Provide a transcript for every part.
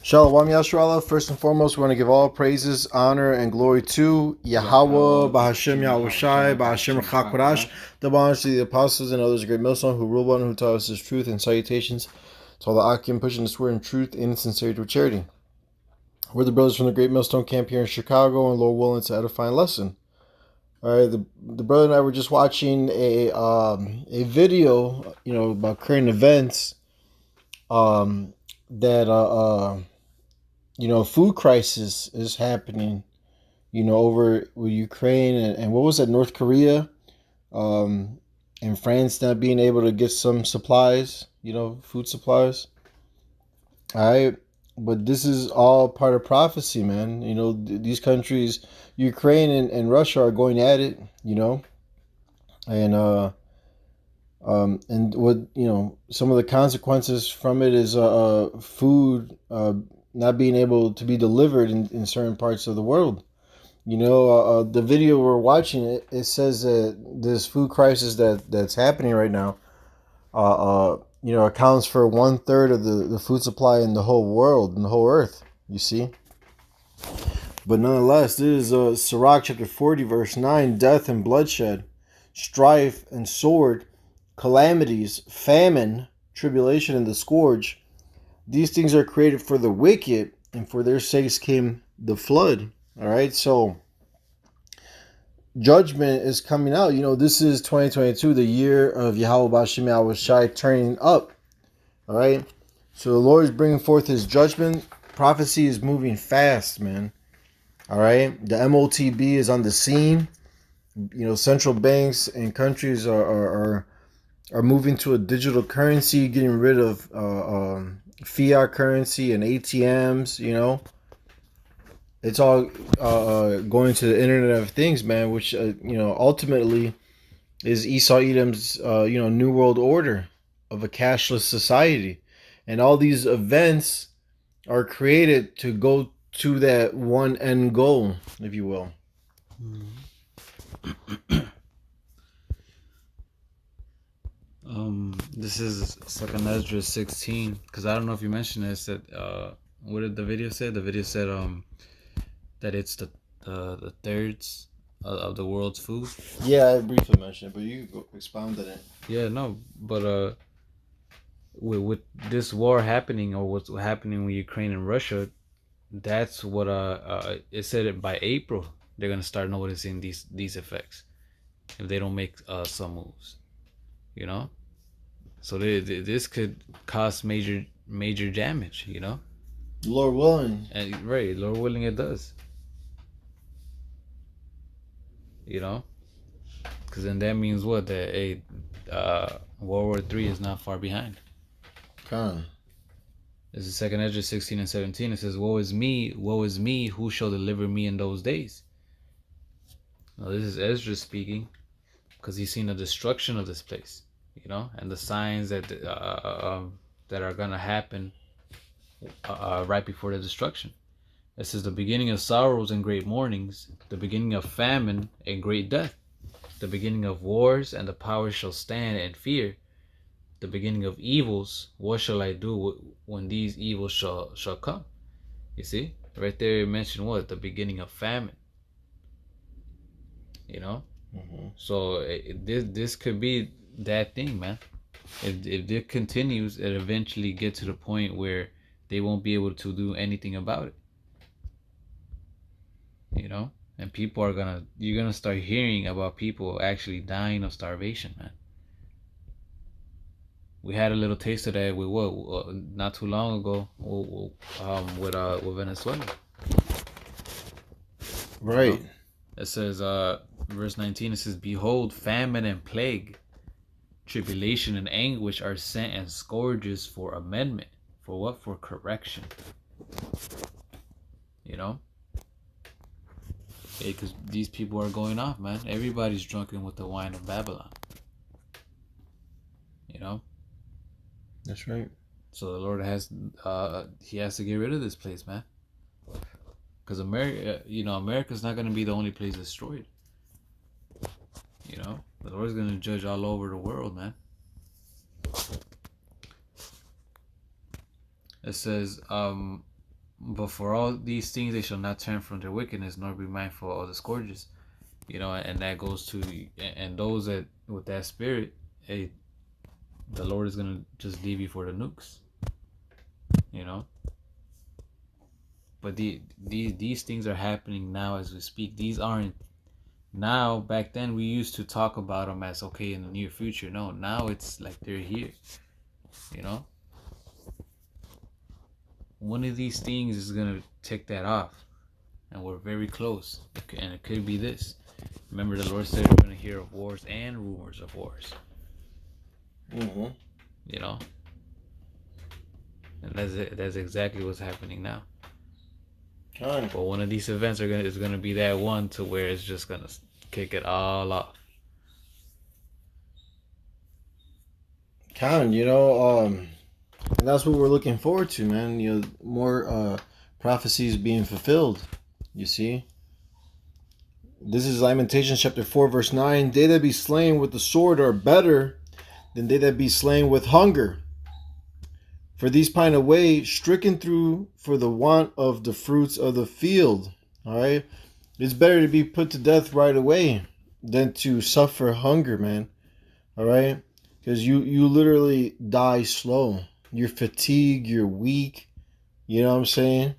Shalom Yashrallah. First and foremost, we want to give all praises, honor, and glory to Yahweh, Bahashem Yahweh Shai, Bahashem Chakwarash, the honors to the apostles and others, great millstone who rule one, who taught us his truth, and salutations to all the Akim pushing this word in truth in sincerity with charity. We're the brothers from the Great Millstone Camp here in Chicago, and Lord willing, it's an edifying lesson. All right, the brother and I were just watching a video, about current events, that food crisis is happening, over with Ukraine and what was that, North Korea, and France not being able to get some supplies, food supplies. All right, but this is all part of prophecy, man. These countries, Ukraine and Russia, are going at it, and and what some of the consequences from it is food not being able to be delivered in certain parts of the world. The video we're watching, it says that this food crisis that's happening right now, accounts for 1/3 of the food supply in the whole world, in the whole earth. You see, but nonetheless, this is Sirach chapter 40, verse 9: death and bloodshed, strife and sword, calamities, famine, tribulation, and the scourge. These things are created for the wicked, and for their sakes came the flood. All right, so judgment is coming out. This is 2022, the year of Yahweh Bashem Yahweh Shai turning up. All right, so the Lord is bringing forth his judgment. Prophecy is moving fast, man. All right, the MOTB is on the scene. Central banks and countries are moving to a digital currency, getting rid of fiat currency and ATMs. It's all going to the Internet of Things, man, which ultimately is Esau Edom's new world order of a cashless society, and all these events are created to go to that one end goal, if you will. This is Second Ezra 16, because I don't know if you mentioned this. That what did the video say? The video said that it's the thirds of the world's food. Yeah, I briefly mentioned it, but you expounded it. Yeah, no, but with this war happening, or what's happening with Ukraine and Russia, that's what it said it by April they're gonna start noticing these effects if they don't make some moves, So this could cause major damage, Lord willing. And right, Lord willing, it does, because then that means what, that World War III is not far behind. This is Second Ezra 16 and 17. It says, woe is me, who shall deliver me in those days? Now this is Ezra speaking, because he's seen the destruction of this place, and the signs that that are gonna happen right before the destruction. It says, the beginning of sorrows and great mournings, the beginning of famine and great death, the beginning of wars, and the powers shall stand and fear. The beginning of evils, what shall I do when these evils shall come? You see, right there it mentioned what? The beginning of famine. So this could be that thing, man. If it continues, it eventually get to the point where they won't be able to do anything about it. And you're gonna start hearing about people actually dying of starvation, man. We had a little taste of that with what, not too long ago, with Venezuela. Right. It says, verse 19, it says, behold, famine and plague, tribulation and anguish are sent, and scourges for amendment. For what? For correction. Because these people are going off, man. Everybody's drunken with the wine of Babylon. That's right. So the Lord has to get rid of this place, man. Because America's not going to be the only place destroyed. The Lord's going to judge all over the world, man. It says, But for all these things, they shall not turn from their wickedness, nor be mindful of all the scourges. And that goes to, and those that with that spirit, hey, the Lord is gonna just leave you for the nukes. You know. But these things are happening now as we speak. These aren't now. Back then, we used to talk about them as okay in the near future. No, now it's like they're here. You know. One of these things is gonna tick that off, and we're very close. And it could be this. Remember, the Lord said we're gonna hear of wars and rumors of wars. Mm-hmm. You know, and that's exactly what's happening now. But one of these events is gonna be that one to where it's just gonna kick it all off. And that's what we're looking forward to, man. More prophecies being fulfilled. You see, this is Lamentations chapter 4, verse 9. They that be slain with the sword are better than they that be slain with hunger. For these pine away, stricken through for the want of the fruits of the field. All right, it's better to be put to death right away than to suffer hunger, man. All right, because you literally die slow. You're fatigued. You're weak. You know what I'm saying?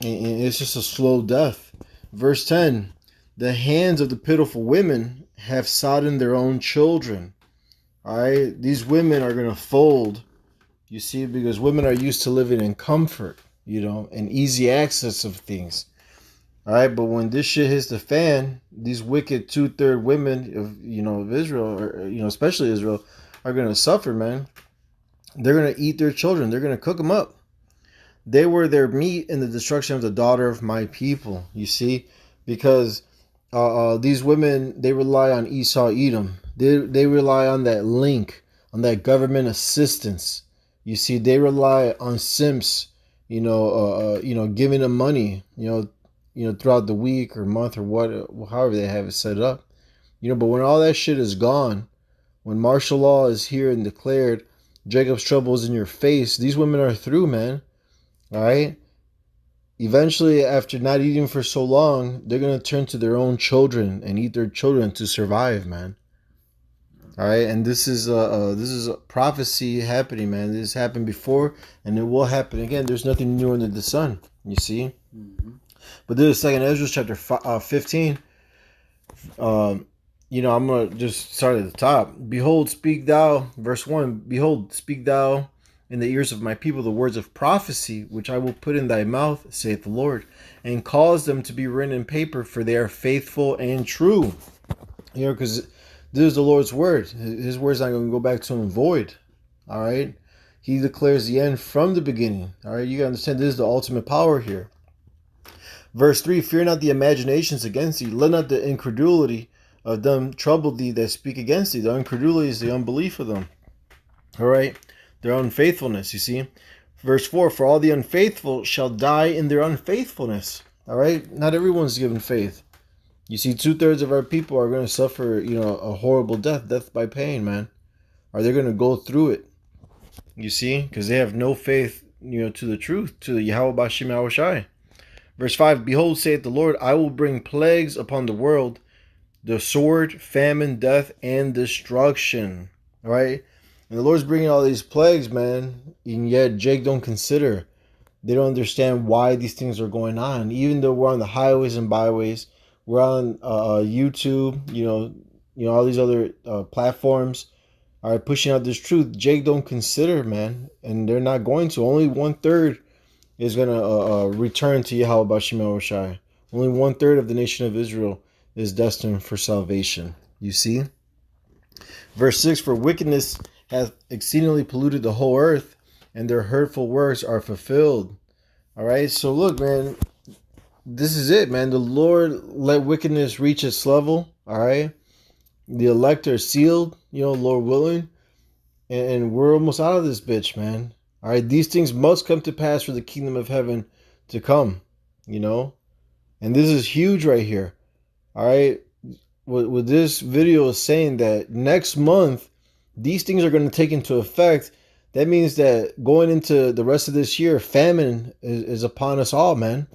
And it's just a slow death. Verse 10: the hands of the pitiful women have sodden their own children. All right, these women are gonna fold. You see, because women are used to living in comfort, and easy access of things. All right, but when this shit hits the fan, these wicked 2/3 women of Israel, or especially Israel, are gonna suffer, man. They're gonna eat their children. They're gonna cook them up. They were their meat in the destruction of the daughter of my people. You see, because these women, they rely on Esau, Edom. They rely on that link, on that government assistance. You see, they rely on simps, giving them money, throughout the week or month or however they have it set up. But when all that shit is gone, when martial law is here and declared, Jacob's trouble is in your face, these women are through, man. All right? Eventually, after not eating for so long, they're going to turn to their own children and eat their children to survive, man. All right, and this is a prophecy happening, man. This happened before, and it will happen again. There's nothing new under the sun. You see, But this is 2nd Ezra chapter 15. I'm gonna just start at the top. Behold, speak thou, verse 1. Behold, speak thou in the ears of my people the words of prophecy, which I will put in thy mouth, saith the Lord, and cause them to be written in paper, for they are faithful and true. Because this is the Lord's word. His word's not going to go back to him void. All right? He declares the end from the beginning. All right? You got to understand this is the ultimate power here. Verse 3, fear not the imaginations against thee. Let not the incredulity of them trouble thee that speak against thee. The incredulity is the unbelief of them. All right? Their unfaithfulness, you see. Verse 4, for all the unfaithful shall die in their unfaithfulness. All right? Not everyone's given faith. You see, 2/3 of our people are going to suffer, a horrible death by pain, man. Or they're going to go through it. You see, because they have no faith, to the truth, to the Yahweh Bashim Yahushai. Verse 5, behold, saith the Lord, I will bring plagues upon the world, the sword, famine, death, and destruction. All right? And the Lord's bringing all these plagues, man, and yet Jake don't consider. They don't understand why these things are going on. Even though we're on the highways and byways, we're on YouTube, all these other platforms are pushing out this truth. Jake don't consider, man, and they're not going to. Only 1/3 is going to return to Yahweh Bashim Yahushai. Only 1/3 of the nation of Israel is destined for salvation. You see? Verse 6, for wickedness hath exceedingly polluted the whole earth, and their hurtful works are fulfilled. All right, so look, man, this is it, man. The Lord let wickedness reach its level. All right, the elect are sealed, Lord willing, and we're almost out of this bitch, man. All right, these things must come to pass for the kingdom of heaven to come, and this is huge right here. All right, what this video is saying that next month these things are going to take into effect. that means that going into the rest of this year, famine is upon us all, man.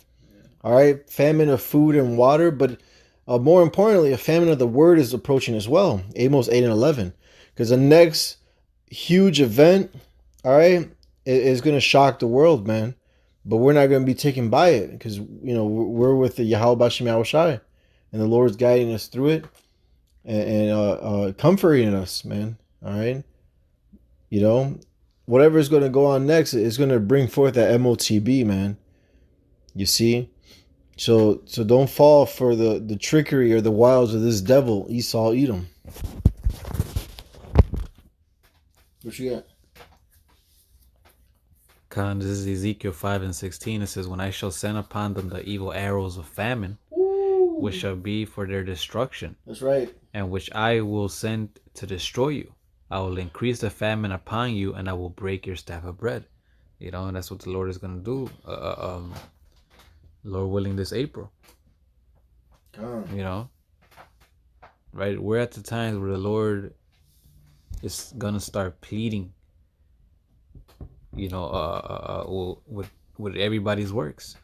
All right, famine of food and water, but more importantly, a famine of the word is approaching as well. Amos 8 and 11, because the next huge event, all right, is going to shock the world, man. But we're not going to be taken by it because we're with the Yahweh Bashim Yahushai, and the Lord's guiding us through it and comforting us, man. All right, whatever is going to go on next is going to bring forth that MOTB, man. You see. So don't fall for the trickery or the wiles of this devil, Esau, Edom. What you got? Khan, this is Ezekiel 5 and 16. It says, when I shall send upon them the evil arrows of famine, which shall be for their destruction. That's right. And which I will send to destroy you. I will increase the famine upon you, and I will break your staff of bread. And that's what the Lord is going to do. Lord willing, this April. Right? We're at the times where the Lord is gonna start pleading, with everybody's works,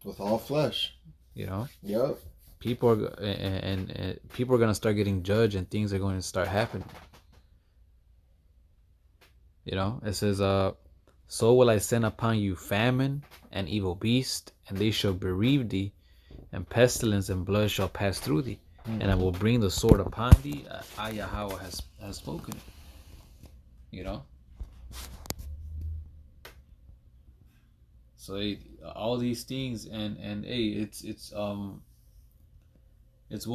with all flesh. Yep. People are and people are gonna start getting judged, and things are going to start happening. It says, so will I send upon you famine and evil beast, and they shall bereave thee, and pestilence and blood shall pass through thee, and I will bring the sword upon thee. I Yahweh has spoken. So all these things, and hey, it's well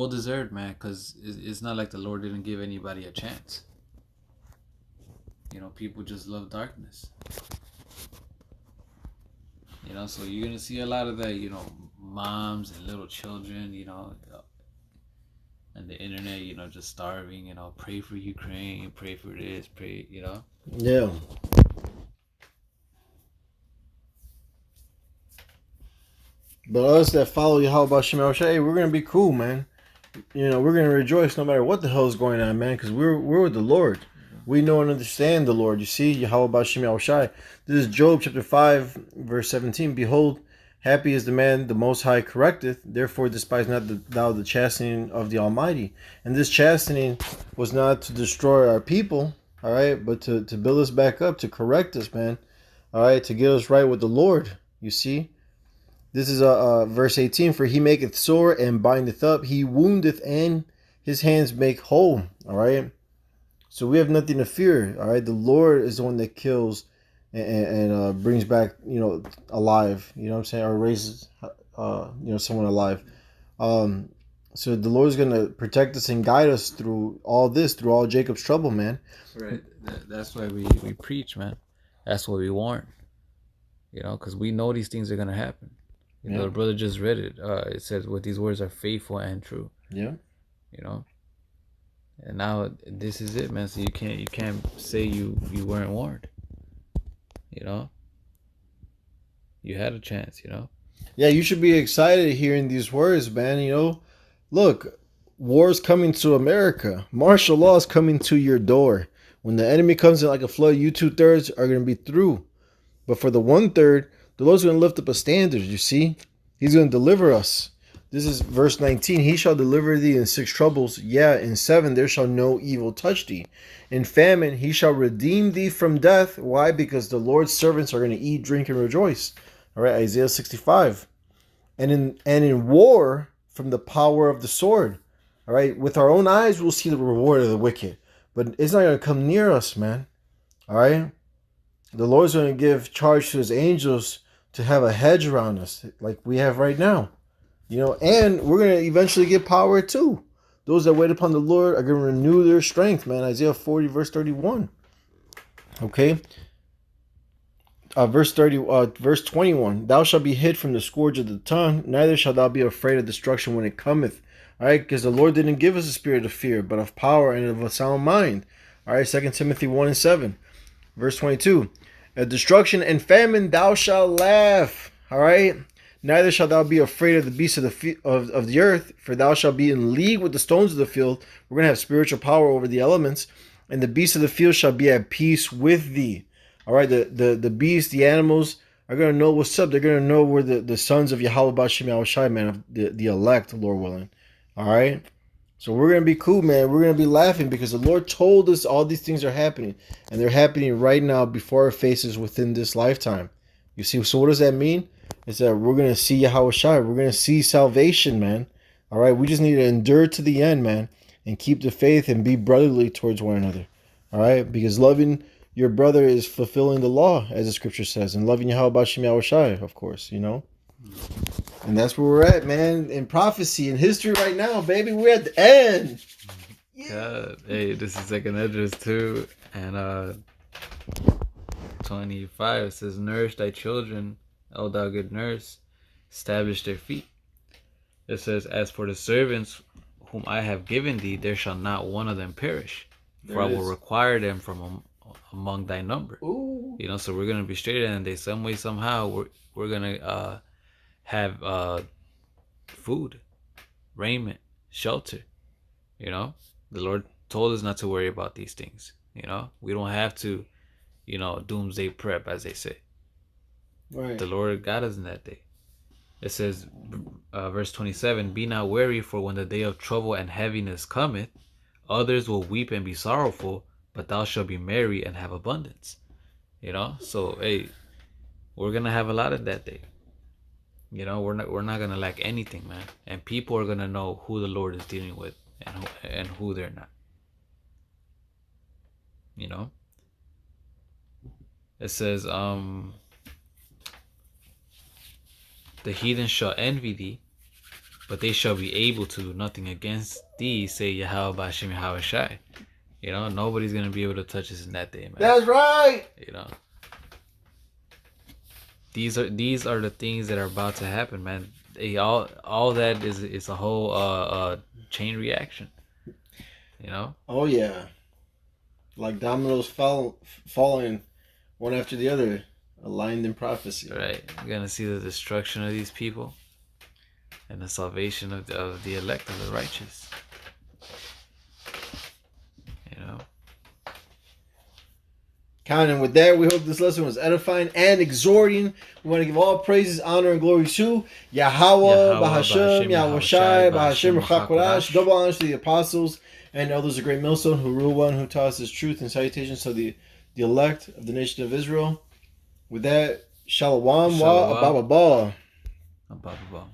deserved, man, because it's not like the Lord didn't give anybody a chance. People just love darkness. So you're gonna see a lot of that, moms and little children, and the internet, just starving, pray for Ukraine, pray for this, pray, Yeah. But us that follow Yahweh Bashim Yahushai, hey, we're gonna be cool, man. We're gonna rejoice no matter what the hell is going on, man, because we're with the Lord. We know and understand the Lord. You see, Yahweh Bashim Yahushai. This is Job chapter 5, verse 17. Behold, happy is the man the Most High correcteth. Therefore despise not thou the chastening of the Almighty. And this chastening was not to destroy our people, all right, but to build us back up, to correct us, man, all right, to get us right with the Lord. You see, this is verse 18. For he maketh sore and bindeth up. He woundeth and his hands make whole. All right. So we have nothing to fear. All right. The Lord is the one that kills and brings back, alive. You know what I'm saying? Or raises, someone alive. So the Lord's going to protect us and guide us through all this, through all Jacob's trouble, man. Right. That's why we preach, man. That's what we warn. Because we know these things are going to happen. The brother just read it. It says, "What these words are faithful and true." Yeah. And now this is it, man. So you can't say you weren't warned. You had a chance. Yeah, you should be excited hearing these words, man. Look, war's coming to America. Martial law is coming to your door. When the enemy comes in like a flood, you 2/3 are going to be through. But for the 1/3, the Lord's going to lift up a standard, you see. He's going to deliver us. This is verse 19. He shall deliver thee in 6 troubles. Yeah, in 7 there shall no evil touch thee. In famine he shall redeem thee from death. Why? Because the Lord's servants are going to eat, drink, and rejoice. All right, Isaiah 65. And in war, from the power of the sword. All right, with our own eyes we'll see the reward of the wicked. But it's not going to come near us, man. All right? The Lord's going to give charge to his angels to have a hedge around us like we have right now. And we're going to eventually get power too. Those that wait upon the Lord are going to renew their strength, man. Isaiah 40, verse 31. Okay. Verse 21. Thou shalt be hid from the scourge of the tongue, neither shalt thou be afraid of destruction when it cometh. All right, because the Lord didn't give us a spirit of fear, but of power and of a sound mind. All right, 2 Timothy 1 and 7. Verse 22. At destruction and famine thou shalt laugh. All right. Neither shalt thou be afraid of the beasts of the earth, for thou shalt be in league with the stones of the field. We're going to have spiritual power over the elements. And the beasts of the field shall be at peace with thee. All right, the beasts, the animals are gonna know what's up. They're gonna know we're the sons of Yahweh Bashim Yahushai, man, of the elect, Lord willing. All right. So we're gonna be cool, man. We're gonna be laughing because the Lord told us all these things are happening, and they're happening right now before our faces within this lifetime. You see, so what does that mean? It's that we're gonna see Yahweh Shai. We're gonna see salvation, man. All right, we just need to endure to the end, man, and keep the faith and be brotherly towards one another. All right, because loving your brother is fulfilling the law, as the scripture says, and loving Yahweh Bashim Yahweh Shai, of course, you know. And that's where we're at, man, in prophecy, in history right now, baby. We're at the end. God, hey, this is second address too, and 25 says, "Nourish thy children, O thou good nurse, establish their feet." It says, "As for the servants whom I have given thee, there shall not one of them perish, for I will require them from among thy number." Ooh. You know, so we're gonna be straight in the day, some way, somehow. We're gonna have food, raiment, shelter. You know, the Lord told us not to worry about these things. You know, we don't have to, doomsday prep, as they say. Right. The Lord got us in that day. It says, verse 27, "Be not weary, for when the day of trouble and heaviness cometh, others will weep and be sorrowful, but thou shalt be merry and have abundance." You know, so hey, we're gonna have a lot of that day. You know, we're not gonna lack anything, man. And people are gonna know who the Lord is dealing with and who they're not. You know, it says, "The heathen shall envy thee, but they shall be able to do nothing against thee, say Yahweh Bashim Yahweh Shai." You know, nobody's gonna be able to touch us in that day, man. That's right. You know, these are the things that are about to happen, man. All that is a whole chain reaction. You know. Oh yeah, like dominoes falling one after the other, aligned in prophecy. Right. You're gonna see the destruction of these people and the salvation of the elect, of the righteous. You know. Counting with that, we hope this lesson was edifying and exhorting. We want to give all praises, honor, and glory to Yahweh, Bahashem, Yahweh Shai, Bahashem, Ruchakodash. Double honors to the apostles and elders of Great Millstone who rule one, who taught us his truth, and salutations to the elect of the nation of Israel. With that, Shalom wa Ababa. Ababa.